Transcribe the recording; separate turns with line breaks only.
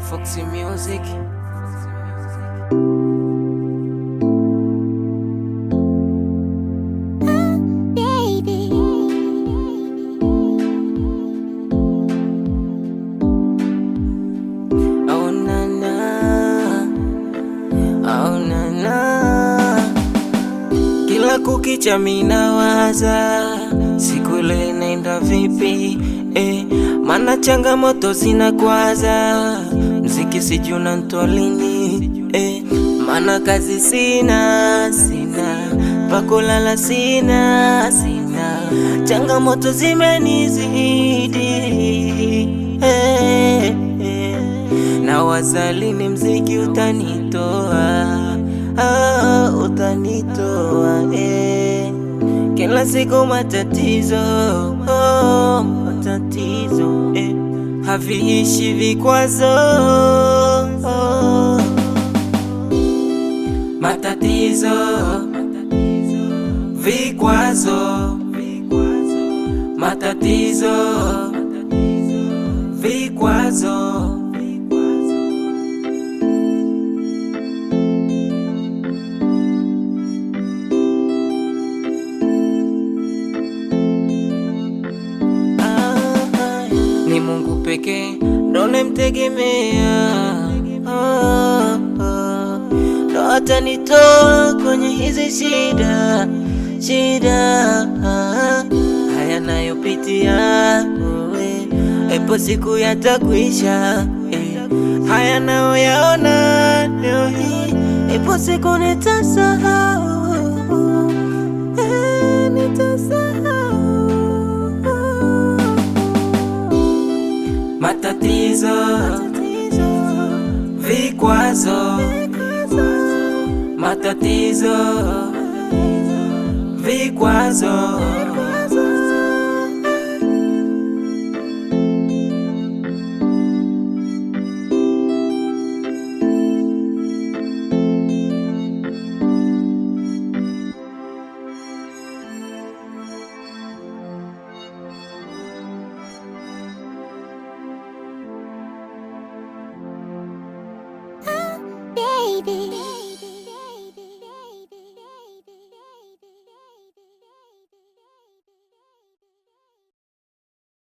Foxy Music.
Baby.
Oh na na, oh na na. Kila kukicha minawaza siku ile inaenda vipi, mana changamoto zinakwaza, mziki sijui unanitoa lini, mana kazi sina, pakulala sina, changamoto zimenizidi, na wazalini mziki utanitoa, utanitoa, kila siku matatizo, matatizo, haviishi vikwazo, matatizo, vikwazo, matatizo, vikwazo. Ni Mungu pekee ndo namtegemea, ndo atanitoa kwenye hizi shida, haya nayopitia, epo siku yatakwisha, haya nayoyaona leo hii, epo siku nitasahau, matatizo, vikwazo, matatizo, vikwazo.
Baby.